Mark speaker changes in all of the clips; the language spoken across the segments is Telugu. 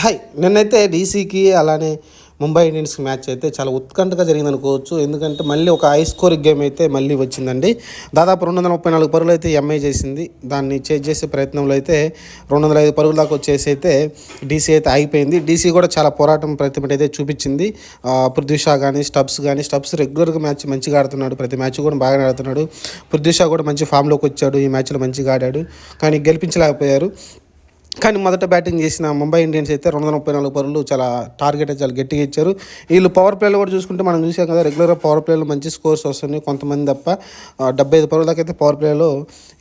Speaker 1: హాయ్! నిన్నైతే డీసీకి అలానే ముంబై ఇండియన్స్‌కి మ్యాచ్ అయితే చాలా ఉత్కంఠగా జరిగిందనుకోవచ్చు. ఎందుకంటే మళ్ళీ ఒక హై స్కోరింగ్ గేమ్ అయితే మళ్ళీ వచ్చిందండి. దాదాపు 234 పరుగులైతే ఎంఐ చేసింది. దాన్ని చేజ్ చేసే ప్రయత్నంలో అయితే 205 పరుగుల దాకా వచ్చేసి అయితే డీసీ అయితే ఆగిపోయింది. డీసీ కూడా చాలా పోరాటం ప్రతిభ అయితే చూపించింది. పృథ్వీ షా కానీ, స్టబ్స్ రెగ్యులర్‌గా మ్యాచ్ మంచిగా ఆడుతున్నాడు. ప్రతి మ్యాచ్ కూడా బాగానే ఆడుతున్నాడు. పృథ్వీ షా కూడా మంచి ఫామ్‌లోకి వచ్చాడు. ఈ మ్యాచ్‌లో మంచిగా ఆడాడు. కానీ గెలిపించలేకపోయారు. కానీ మొదట బ్యాటింగ్ చేసిన ముంబై ఇండియన్స్ అయితే 234 పరుగులు చాలా టార్గెట్ అయితే చాలా గట్టిగా ఇచ్చారు. వీళ్ళు పవర్ ప్లేలో కూడా చూసుకుంటే మనం చూసాం కదా, రెగ్యులర్గా పవర్ ప్లేలో మంచి స్కోర్స్ వస్తున్నాయి కొంతమంది తప్ప. 75 పరుగుల దాకా అయితే పవర్ ప్లేలో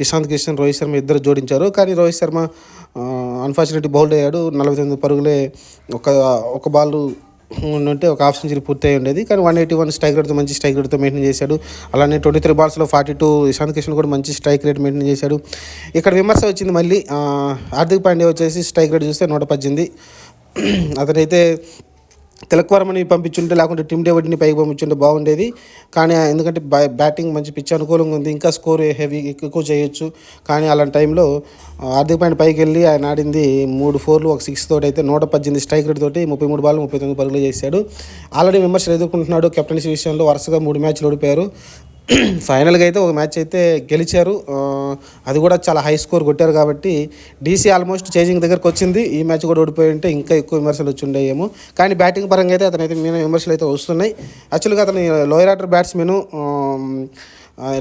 Speaker 1: ఇషాంత్ కిషన్, రోహిత్ శర్మ ఇద్దరు జోడించారు. కానీ రోహిత్ శర్మ అన్ఫార్చునేట్లీ బౌల్డ్ అయ్యాడు. 49 పరుగులే ఒక బాల్ ఉంటే ఒక హాఫ్ సెంచరీ పూర్తయి ఉండేది. కానీ 181 స్ట్రైక్ రేట్తో మంచి స్ట్రైక్ రేట్తో మెయింటైన్ చేశాడు. అలానే 23 బాల్స్లో 42 ఇషాంత్ కిషన్ కూడా మంచి స్ట్రైక్ రేట్ మెయింటైన్ చేశాడు. ఇక్కడ విమర్శ వచ్చింది మళ్ళీ. హార్దిక్ పాండ్యా వచ్చేసి స్ట్రైక్ రేట్ చూస్తే 118. అతనైతే తిలక్ వర్మని పంపించుంటే, లేకుంటే టిమ్ డేవిడ్ని పైకి పంపించుంటే బాగుండేది. కానీ ఎందుకంటే బ్యాటింగ్ మంచి పిచ్ అనుకూలంగా ఉంది, ఇంకా స్కోర్ హెవీ ఎక్కువ చేయొచ్చు. కానీ అలాంటి టైంలో హార్దిక్ పాండ్యా పైకి వెళ్ళి ఆయన ఆడింది 3 4 ఒక 6 తోటి అయితే 118 స్ట్రైక్ రేట్ తోటి 33 బాల్ 39 పరుగులు చేశాడు. ఆల్రెడీ విమర్శలు ఎదుర్కొంటున్నాడు. కెప్టెన్సీ విషయంలో వరుసగా 3 మ్యాచ్లు ఓడిపోయారు. ఫైనల్గా అయితే ఒక మ్యాచ్ అయితే గెలిచారు. అది కూడా చాలా హై స్కోర్ కొట్టారు కాబట్టి డీసీ ఆల్మోస్ట్ చేజింగ్ దగ్గరకు వచ్చింది. ఈ మ్యాచ్ కూడా ఓడిపోయి ఉంటే ఇంకా ఎక్కువ విమర్శలు వచ్చి ఉండేయేమో. కానీ బ్యాటింగ్ పరంగా అయితే అతనైతే విమర్శలు అయితే వస్తున్నాయి. యాక్చువల్గా అతను లోయర్ ఆర్డర్ బ్యాట్స్మెన్,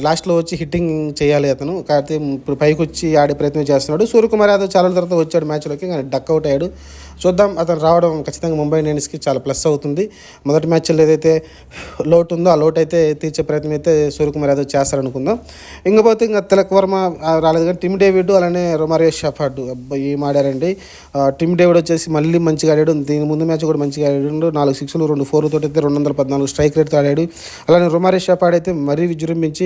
Speaker 1: లాస్ట్లో వచ్చి హిట్టింగ్ చేయాలి అతను. కాకపోతే ఇప్పుడు పైకి వచ్చి ఆడే ప్రయత్నం చేస్తున్నాడు. సూర్యకుమార్ యాదవ్ చాలా తర్వాత వచ్చాడు మ్యాచ్లోకి, కానీ డక్అవుట్ అయ్యాడు. చూద్దాం, అతను రావడం ఖచ్చితంగా ముంబై ఇండియన్స్కి చాలా ప్లస్ అవుతుంది. మొదటి మ్యాచ్లో ఏదైతే లోటు ఉందో ఆ లోటు అయితే తీర్చే ప్రయత్నం అయితే సూర్యకుమార్ యాదవ్ చేస్తారనుకుందాం. ఇంకపోతే ఇంకా తిలక్ వర్మ రాలేదు, కానీ టిమ్ డేవిడ్ అలానే రొమారియో షెఫర్డ్ అబ్బాయి ఏం ఆడారండి. టిమ్ డేవిడ్ వచ్చేసి మళ్ళీ మంచిగా ఆడాడు. దీని ముందు మ్యాచ్ కూడా మంచిగా ఆడాడు. 4 6లు 2 4 తోటి అయితే 214 స్ట్రైక్ రేట్తో ఆడాడు. అలానే రొమారియో షెఫర్డ్ అయితే మరీ విజృంభించి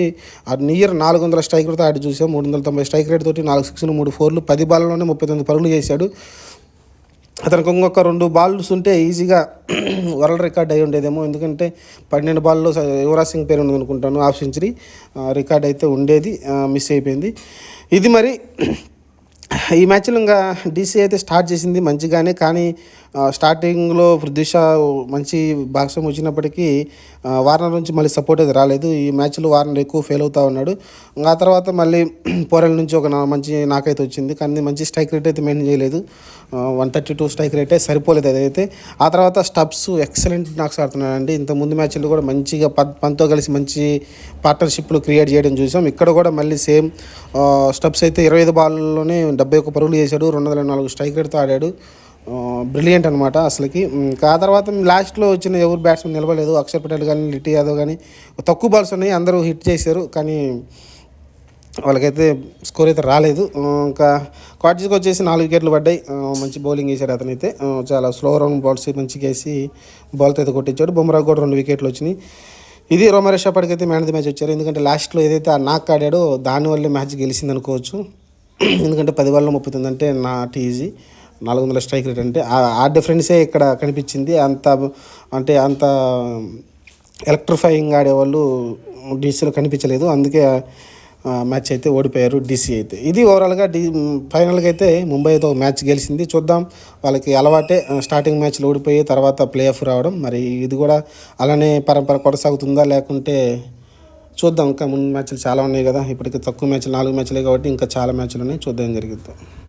Speaker 1: నియర్ 400 స్ట్రైక్ రేట్తో ఆడి చూసాం. 390 స్ట్రైక్ రేట్ తోటి 4 6లు 3 4లు 10 బాల్లోనే 39 పరుగులు చేశాడు. అతనికి ఇంకొక 2 బాల్స్ ఉంటే ఈజీగా వరల్డ్ రికార్డ్ అయి ఉండేదేమో. ఎందుకంటే 12 బాల్లో యువరాజ్ సింగ్ పేరు ఉంది అనుకుంటాను, హాఫ్ సెంచరీ రికార్డ్ అయితే ఉండేది, మిస్ అయిపోయింది. ఇది మరి ఈ మ్యాచ్లో ఇంకా డీసీ అయితే స్టార్ట్ చేసింది మంచిగానే. కానీ స్టార్టింగ్లో పృథ్వీ షా మంచి భాగస్వామ్యం వచ్చినప్పటికీ వార్నర్ నుంచి మళ్ళీ సపోర్ట్ అయితే రాలేదు. ఈ మ్యాచ్లో వార్నర్ ఎక్కువ ఫెయిల్ అవుతూ ఉన్నాడు. ఆ తర్వాత మళ్ళీ పోరెల్ నుంచి ఒక మంచి నాకైతే వచ్చింది, కానీ మంచి స్ట్రైక్ రేట్ అయితే మెయింటైన్ చేయలేదు. 132 స్ట్రైక్ రేటే సరిపోలేదు అదైతే. ఆ తర్వాత స్టబ్స్ ఎక్సలెంట్ నాక్స్ ఆడుతున్నాడండి. ఇంత ముందు మ్యాచ్లో కూడా మంచిగా పంతో కలిసి మంచి పార్ట్నర్షిప్లు క్రియేట్ చేయడం చూసాం. ఇక్కడ కూడా మళ్ళీ సేమ్ స్టబ్స్ అయితే 25 బాల్లోనే 71 పరుగులు చేశాడు. 204 స్ట్రైక్ రేట్తో ఆడాడు. బ్రిలియంట్ అనమాట అసలుకి. ఇంకా ఆ తర్వాత లాస్ట్లో వచ్చిన ఎవరు బ్యాట్స్మెన్ నిలవలేదు. అక్షర్ పటేల్ కానీ, లిటి యాదవ్ కానీ తక్కువ బాల్స్ ఉన్నాయి, అందరూ హిట్ చేశారు. కానీ వాళ్ళకైతే స్కోర్ అయితే రాలేదు. ఇంకా కాటేజ్కి వచ్చేసి 4 వికెట్లు పడ్డాయి. మంచి బౌలింగ్ వేశాడు అతనైతే. చాలా స్లో రౌండ్ బాల్స్ మంచిగా వేసి బాల్తో అయితే కొట్టించాడు. బుమ్రా కూడా 2 వికెట్లు వచ్చినాయి. ఇది రొమారియో షెఫర్డ్కి అయితే మ్యాన్ ఆఫ్ ది మ్యాచ్ వచ్చారు. ఎందుకంటే లాస్ట్లో ఏదైతే ఆ నాక్ ఆడాడో దానివల్లే మ్యాచ్ గెలిచింది అనుకోవచ్చు. ఎందుకంటే 10 బాల్లో 39 అంటే నాట్ ఈజీ. 400 స్ట్రైక్ రేట్ అంటే ఆ డిఫరెన్సే ఇక్కడ కనిపించింది. అంత ఎలక్ట్రిఫైయింగ్ ఆడేవాళ్ళు డీసీలో కనిపించలేదు. అందుకే మ్యాచ్ అయితే ఓడిపోయారు డీసీ అయితే. ఇది ఓవరాల్గా ఫైనల్గా అయితే ముంబై అయితే ఒక మ్యాచ్ గెలిచింది. చూద్దాం, వాళ్ళకి అలవాటే స్టార్టింగ్ మ్యాచ్లో ఓడిపోయి తర్వాత ప్లే ఆఫ్ రావడం. మరి ఇది కూడా అలానే పరంపర కొనసాగుతుందా, లేకుంటే చూద్దాం. ఇంకా ముందు మ్యాచ్లు చాలా ఉన్నాయి కదా, ఇప్పటికి తక్కువ మ్యాచ్లు 4 మ్యాచ్లే కాబట్టి ఇంకా చాలా మ్యాచ్లు ఉన్నాయి, చూద్దాం జరిగిద్దాం.